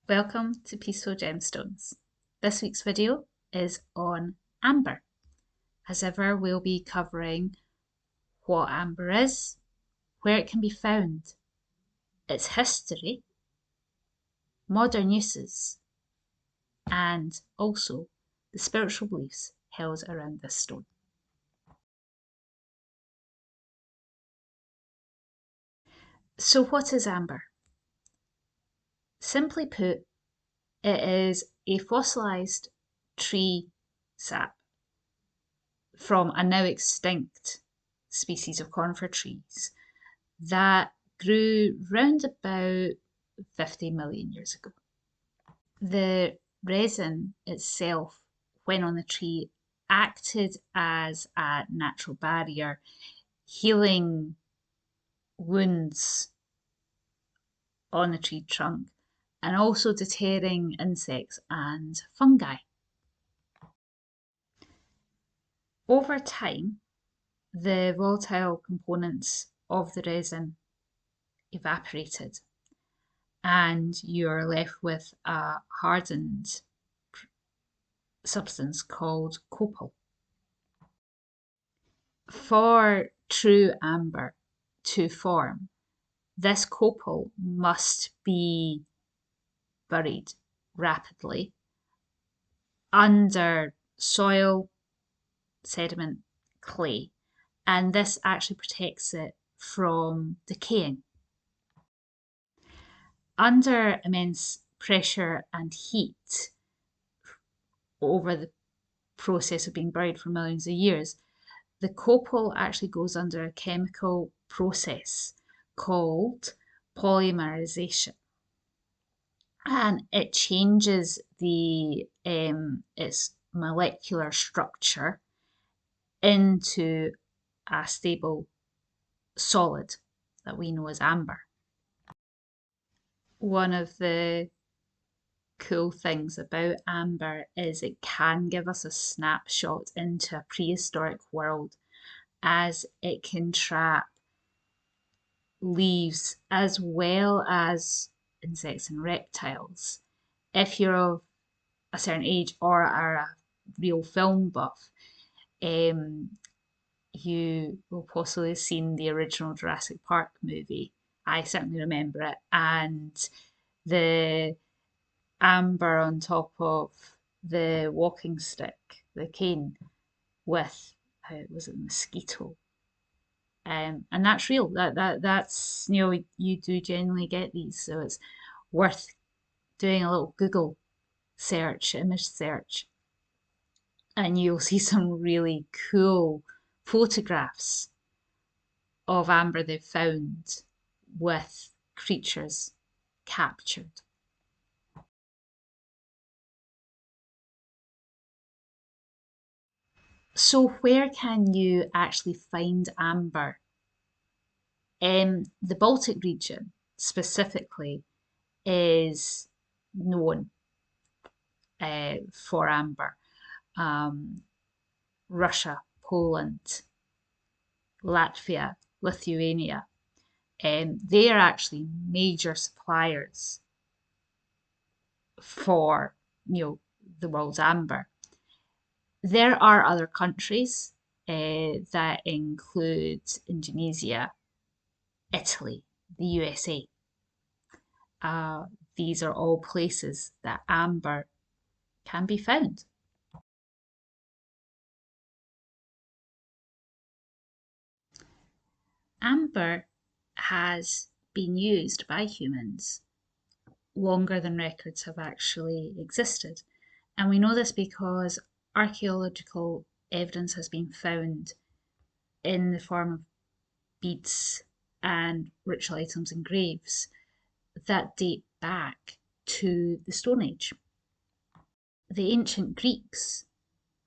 Welcome to Peaceful Gemstones. This week's video is on amber. As ever, we'll be covering what amber is, where it can be found, its history, modern uses, and also the spiritual beliefs held around this stone. So what is amber? Simply put, it is a fossilised tree sap from a now extinct species of conifer trees that grew round about 50 million years ago. The resin itself, when on the tree, acted as a natural barrier, healing wounds on the tree trunk and also deterring insects and fungi. Over time, the volatile components of the resin evaporated and you're left with a hardened substance called copal. For true amber to form, this copal must be buried rapidly under soil, sediment, clay, and this actually protects it from decaying. Under immense pressure and heat over the process of being buried for millions of years, the copal actually goes under a chemical process called polymerization, and it changes its molecular structure into a stable solid that we know as amber. One of the cool things about amber is it can give us a snapshot into a prehistoric world, as it can trap leaves as well as insects and reptiles. If you're of a certain age or are a real film buff, you will possibly have seen the original Jurassic Park movie. I certainly remember it, and the amber on top of the walking stick, the cane, with was it mosquito, and that's real. That's you do generally get these, so it's worth doing a little Google search, image search, and you'll see some really cool photographs of amber they've found with creatures captured. So where can you actually find amber? The Baltic region specifically is known for amber. Russia, Poland, Latvia, Lithuania, they are actually major suppliers for the world's amber. There are other countries that include Indonesia, Italy, the USA. These are all places that amber can be found. Amber has been used by humans longer than records have actually existed. And we know this because archaeological evidence has been found in the form of beads and ritual items and graves that date back to the Stone Age. The ancient Greeks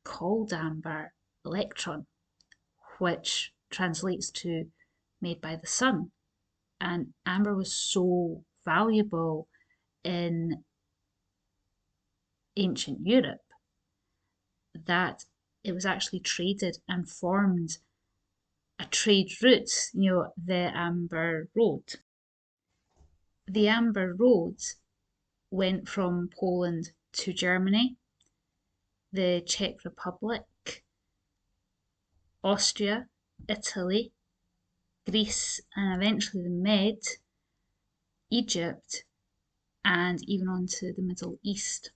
called amber electron, which translates to made by the sun. And amber was so valuable in ancient Europe that it was actually traded and formed a trade route, the Amber Road. The Amber Road went from Poland to Germany, the Czech Republic, Austria, Italy, Greece, and eventually the Med, Egypt, and even on to the Middle East.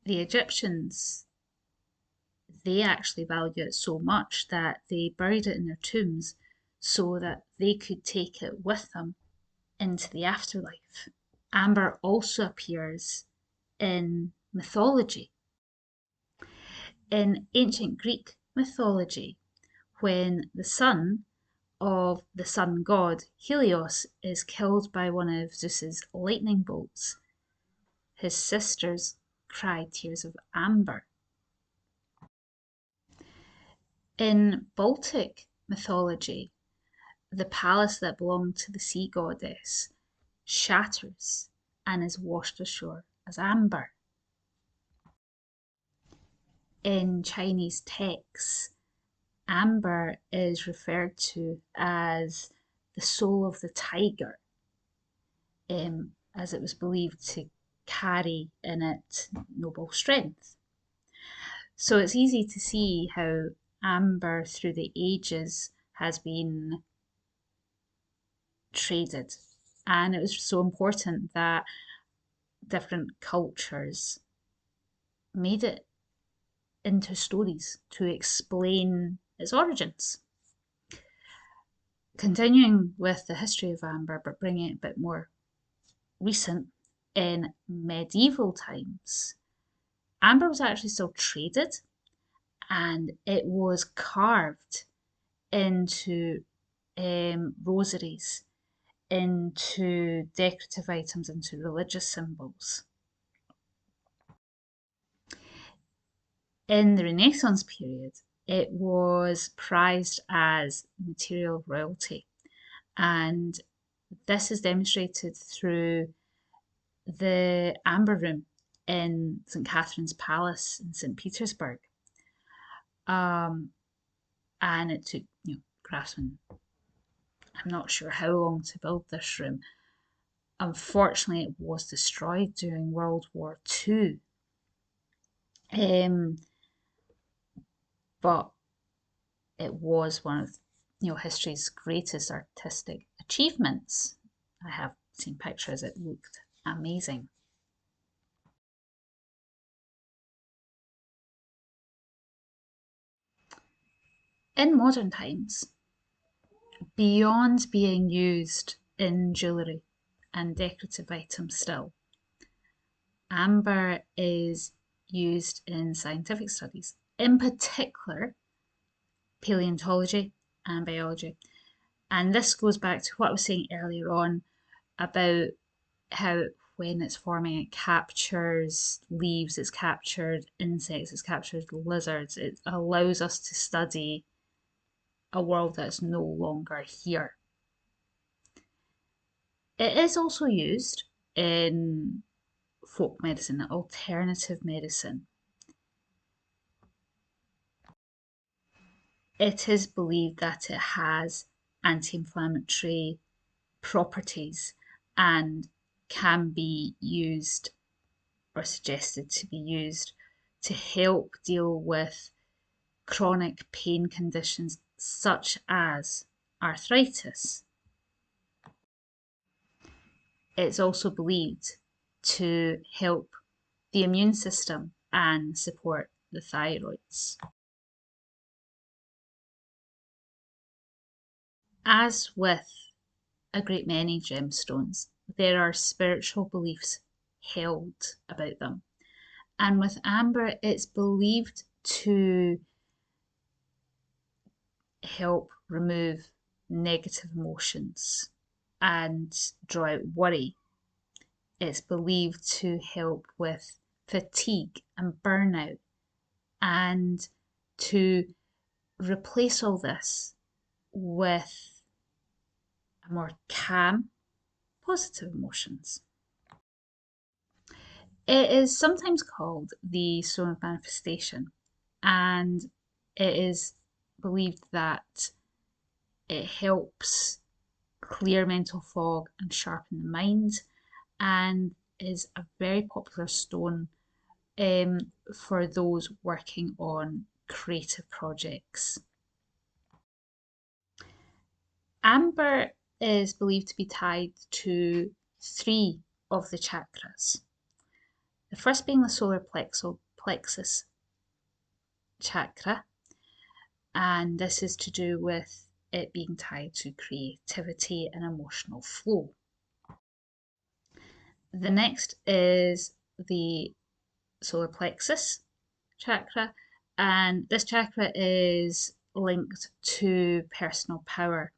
The Egyptians, they actually valued it so much that they buried it in their tombs so that they could take it with them into the afterlife. Amber also appears in mythology. In ancient Greek mythology, when the son of the sun god Helios is killed by one of Zeus's lightning bolts, his sisters cry tears of amber. In Baltic mythology, the palace that belonged to the sea goddess shatters and is washed ashore as amber. In Chinese texts, amber is referred to as the soul of the tiger, as it was believed to carry in it noble strength. So it's easy to see how amber through the ages has been traded. And it was so important that different cultures made it into stories to explain its origins. Continuing with the history of amber, but bringing it a bit more recent, in medieval times, amber was actually still traded and it was carved into rosaries, into decorative items, into religious symbols. In the Renaissance period, it was prized as material royalty, and this is demonstrated through the amber room in St. Catherine's Palace in St. Petersburg. And it took, craftsmen, I'm not sure how long to build this room. Unfortunately, it was destroyed during World War II. But it was one of history's greatest artistic achievements. I have seen pictures, it looked amazing. In modern times, beyond being used in jewellery and decorative items still, amber is used in scientific studies, in particular paleontology and biology. And this goes back to what I was saying earlier on about how when it's forming, it captures leaves, it's captured insects, it's captured lizards. It allows us to study a world that's no longer here. It is also used in folk medicine, alternative medicine. It is believed that it has anti-inflammatory properties and can be used or suggested to be used to help deal with chronic pain conditions such as arthritis. It's also believed to help the immune system and support the thyroids. As with a great many gemstones, there are spiritual beliefs held about them. And with amber, it's believed to help remove negative emotions and draw out worry. It's believed to help with fatigue and burnout and to replace all this with a more calm, positive emotions. It is sometimes called the stone of manifestation, and it is believed that it helps clear mental fog and sharpen the mind, and is a very popular stone for those working on creative projects. Amber is believed to be tied to three of the chakras. The first being the solar plexus chakra, and this is to do with it being tied to creativity and emotional flow. The next is the solar plexus chakra, and this chakra is linked to personal power.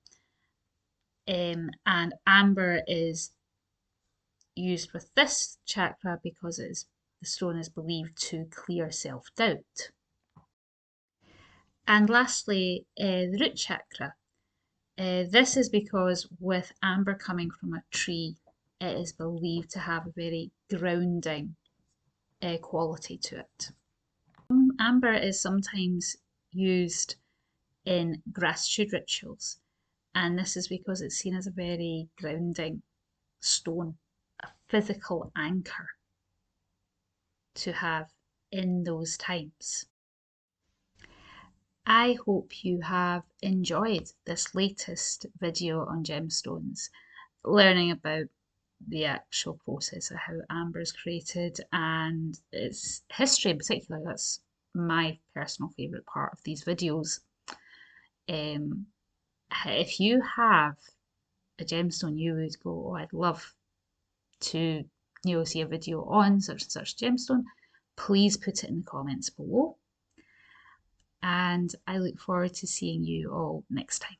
And amber is used with this chakra because the stone is believed to clear self doubt. And lastly, the root chakra. This is because with amber coming from a tree, it is believed to have a very grounding quality to it. Amber is sometimes used in gratitude rituals, and this is because it's seen as a very grounding stone, a physical anchor to have in those times. I hope you have enjoyed this latest video on gemstones, learning about the actual process of how amber is created and its history in particular. That's my personal favourite part of these videos. If you have a gemstone you would go, oh, I'd love to see a video on such and such gemstone, please put it in the comments below. And I look forward to seeing you all next time.